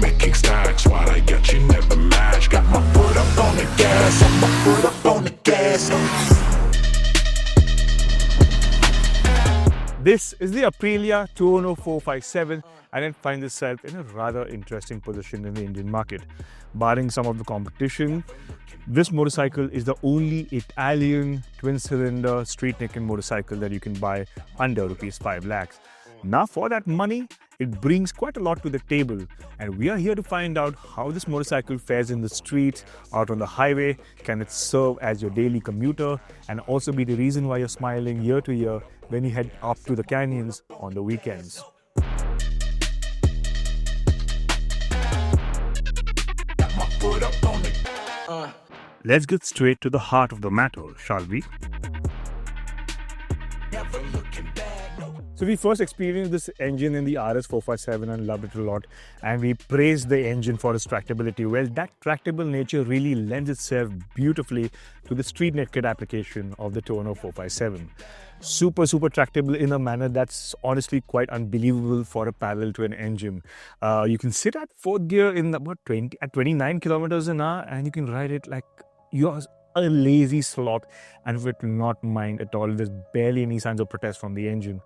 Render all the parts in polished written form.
making stacks while I got you never match. Got my foot up on the gas, got my foot up on the gas. This is the Aprilia Tuono 457 and it finds itself in a rather interesting position in the Indian market. Barring some of the competition, this motorcycle is the only Italian twin-cylinder street-naked motorcycle that you can buy under rupees 5 lakhs. Now for that money, it brings quite a lot to the table, and we are here to find out how this motorcycle fares in the streets, out on the highway. Can it serve as your daily commuter and also be the reason why you're smiling year to year when you head up to the canyons on the weekends? Let's get straight to the heart of the matter, shall we? So we first experienced this engine in the RS 457 and loved it a lot, and we praised the engine for its tractability. Well, that tractable nature really lends itself beautifully to the street naked application of the Tuono 457. Super tractable in a manner that's honestly quite unbelievable for a parallel twin engine. You can sit at fourth gear in about 29 kilometers an hour, and you can ride it like you're a lazy sloth and would not mind at all. There's barely any signs of protest from the engine.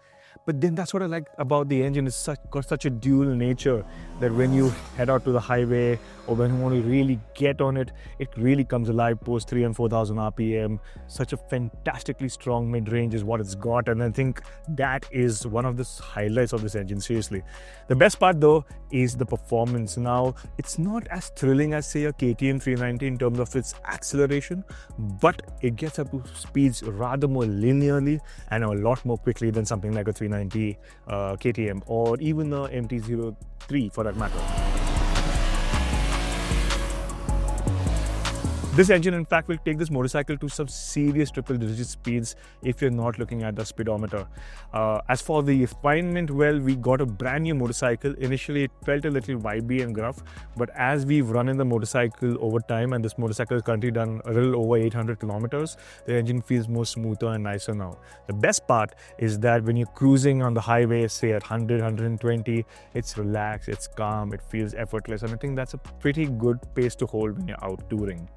But then that's what I like about the engine. It's got such a dual nature that when you head out to the highway or when you want to really get on it, it really comes alive post 3,000 and 4,000 RPM. Such a fantastically strong mid-range is what it's got, and I think that is one of the highlights of this engine, seriously. The best part though is the performance. Now, it's not as thrilling as say a KTM 390 in terms of its acceleration, but it gets up to speeds rather more linearly and a lot more quickly than something like a 390 KTM or even a MT-03 for that matter. This engine in fact will take this motorcycle to some serious triple-digit speeds if you're not looking at the speedometer. As for the refinement, well, we got a brand new motorcycle. Initially it felt a little vibey and gruff, but as we've run in the motorcycle over time, and this motorcycle has currently done a little over 800 kilometers, the engine feels more smoother and nicer now. The best part is that when you're cruising on the highway, say at 100, 120, it's relaxed, it's calm, it feels effortless, and I think that's a pretty good pace to hold when you're out touring.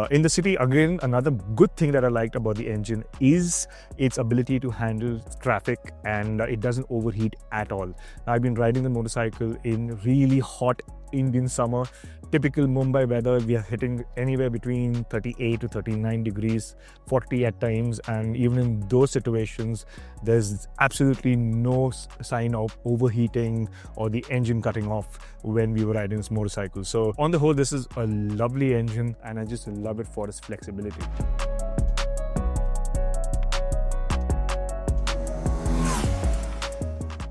In the city, again, another good thing that I liked about the engine is its ability to handle traffic, and it doesn't overheat at all. Now, I've been riding the motorcycle in really hot Indian summer. Typical Mumbai weather, we are hitting anywhere between 38 to 39 degrees, 40 at times, and even in those situations, there's absolutely no sign of overheating or the engine cutting off when we were riding this motorcycle. So on the whole, this is a lovely engine, and I just love it for its flexibility.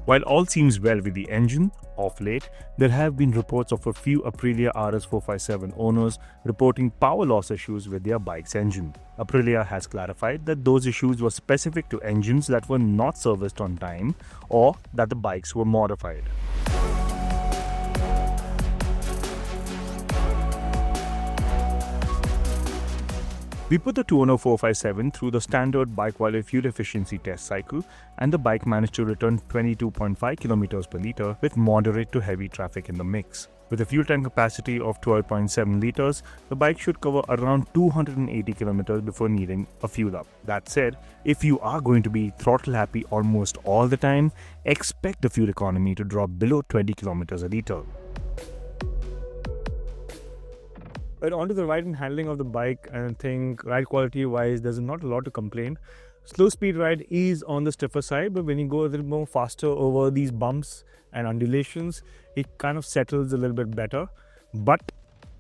While all seems well with the engine, of late, there have been reports of a few Aprilia RS 457 owners reporting power loss issues with their bike's engine. Aprilia has clarified that those issues were specific to engines that were not serviced on time or that the bikes were modified. We put the Tuono 457 through the standard BikeWale fuel efficiency test cycle, and the bike managed to return 22.5 km per litre with moderate to heavy traffic in the mix. With a fuel tank capacity of 12.7 litres, the bike should cover around 280 km before needing a fuel up. That said, if you are going to be throttle happy almost all the time, expect the fuel economy to drop below 20 km a litre. But onto the ride and handling of the bike, and I think ride quality wise, there's not a lot to complain. Slow speed ride is on the stiffer side, but when you go a little more faster over these bumps and undulations, it kind of settles a little bit better. But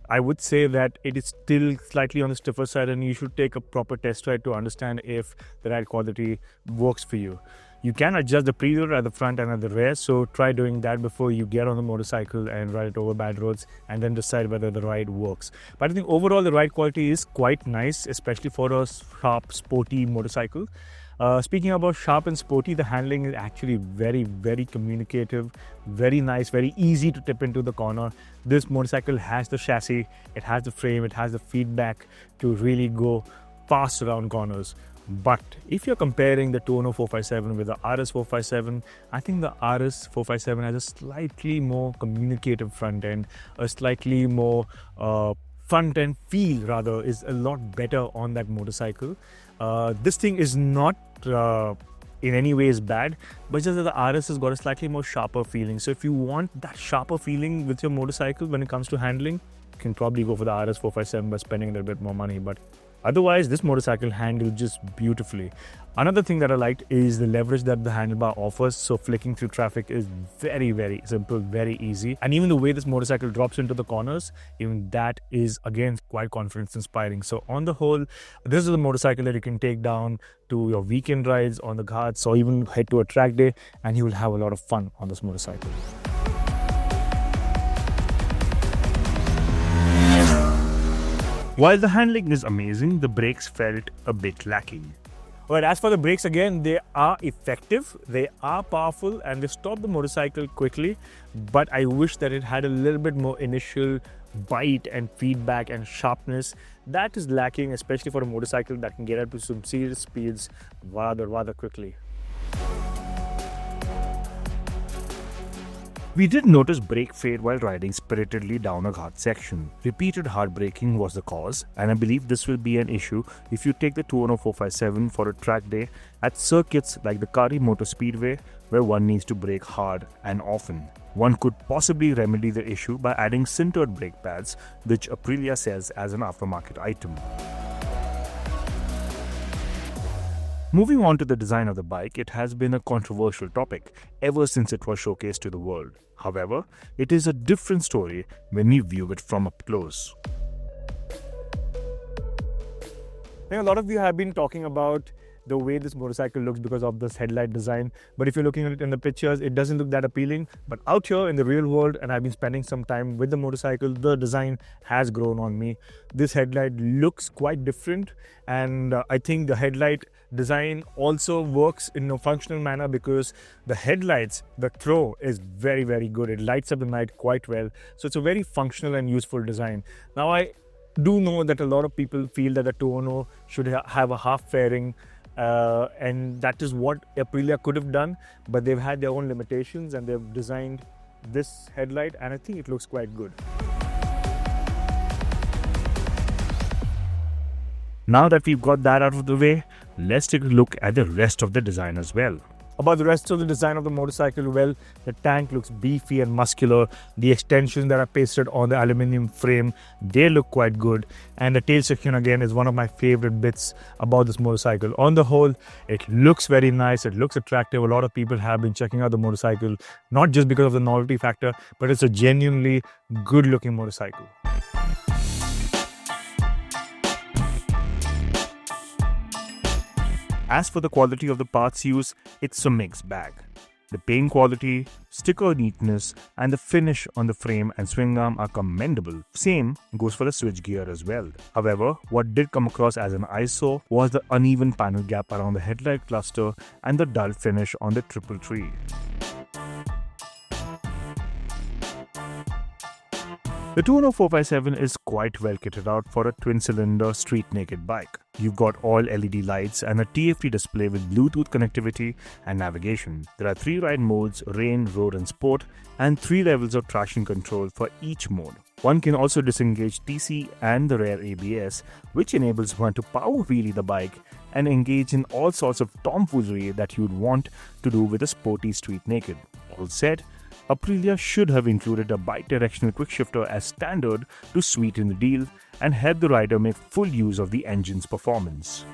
I would say that it is still slightly on the stiffer side, and you should take a proper test ride to understand if the ride quality works for you. You can adjust the preload at the front and at the rear, so try doing that before you get on the motorcycle and ride it over bad roads, and then decide whether the ride works. But I think overall the ride quality is quite nice, especially for a sharp, sporty motorcycle. Speaking about sharp and sporty, the handling is actually very communicative, very nice, very easy to tip into the corner. This motorcycle has the chassis, it has the frame, it has the feedback to really go fast around corners. But if you're comparing the Tuono 457 with the RS 457, I think the RS 457 has a slightly more communicative front end, a slightly more front end feel rather is a lot better on that motorcycle. This thing is not in any ways bad, but just that the RS has got a slightly more sharper feeling. So if you want that sharper feeling with your motorcycle when it comes to handling, you can probably go for the RS 457 by spending a little bit more money. But otherwise, this motorcycle handles just beautifully. Another thing that I liked is the leverage that the handlebar offers. So flicking through traffic is very, very simple, very easy. And even the way this motorcycle drops into the corners, even that is again quite confidence inspiring. So on the whole, this is a motorcycle that you can take down to your weekend rides on the ghats or even head to a track day, and you will have a lot of fun on this motorcycle. While the handling is amazing, the brakes felt a bit lacking. But as for the brakes, again, they are effective, they are powerful, and they stop the motorcycle quickly. But I wish that it had a little bit more initial bite and feedback and sharpness. That is lacking, especially for a motorcycle that can get up to some serious speeds rather quickly. We did notice brake fade while riding spiritedly down a ghat section. Repeated hard braking was the cause, and I believe this will be an issue if you take the Tuono 457 for a track day at circuits like the Kari Motor Speedway, where one needs to brake hard and often. One could possibly remedy the issue by adding sintered brake pads, which Aprilia sells as an aftermarket item. Moving on to the design of the bike, it has been a controversial topic ever since it was showcased to the world. However, it is a different story when we view it from up close. I think a lot of you have been talking about the way this motorcycle looks because of this headlight design, but if you're looking at it in the pictures, it doesn't look that appealing. But out here in the real world, and I've been spending some time with the motorcycle, the design has grown on me. This headlight looks quite different, and I think the headlight design also works in a functional manner because the headlights, the throw is very good. It lights up the night quite well, so it's a very functional and useful design. Now I do know that a lot of people feel that the Tuono should have a half fairing, and that is what Aprilia could have done, but they've had their own limitations and they've designed this headlight, and I think it looks quite good. Now that we've got that out of the way, let's take a look at the rest of the design as well. About the rest of the design of the motorcycle, well, the tank looks beefy and muscular. The extensions that are pasted on the aluminium frame, they look quite good. And the tail section again is one of my favorite bits about this motorcycle. On the whole, it looks very nice, it looks attractive. A lot of people have been checking out the motorcycle, not just because of the novelty factor, but it's a genuinely good looking motorcycle. As for the quality of the parts used, it's a mixed bag. The paint quality, sticker neatness, and the finish on the frame and swing arm are commendable. Same goes for the switch gear as well. However, what did come across as an eyesore was the uneven panel gap around the headlight cluster and the dull finish on the triple tree. The Tuono 457 is quite well kitted out for a twin-cylinder street-naked bike. You've got all LED lights and a TFT display with Bluetooth connectivity and navigation. There are 3 ride modes: rain, road and sport, and 3 levels of traction control for each mode. One can also disengage TC and the rear ABS, which enables one to power wheelie the bike and engage in all sorts of tomfoolery that you'd want to do with a sporty street naked. All said, Aprilia should have included a bi-directional quickshifter as standard to sweeten the deal and help the rider make full use of the engine's performance.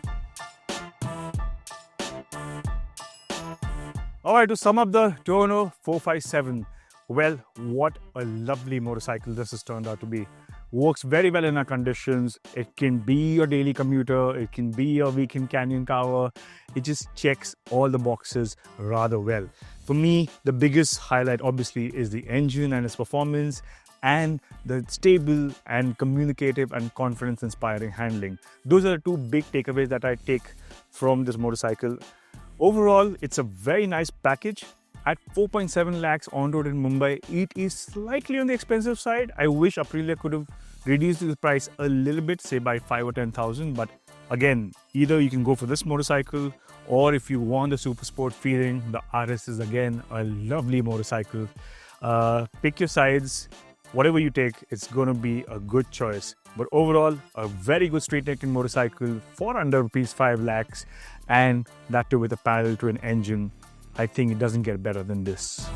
Alright, to sum up the Tuono 457, well, what a lovely motorcycle this has turned out to be. Works very well in our conditions. It can be your daily commuter, it can be your weekend canyon cover. It just checks all the boxes rather well. For me, the biggest highlight obviously is the engine and its performance, and the stable and communicative and confidence inspiring handling. Those are the 2 big takeaways that I take from this motorcycle. Overall, it's a very nice package. At 4.7 lakhs on road in Mumbai, it is slightly on the expensive side. I wish Aprilia could have reduced the price a little bit, say by 5 or 10,000, but Again, either you can go for this motorcycle, or if you want the super sport feeling, the RS is again a lovely motorcycle. Pick your sides. Whatever you take, it's going to be a good choice. But overall, a very good street-taking motorcycle for under rupees 5 lakhs, and that too with a parallel to an engine. I think it doesn't get better than this.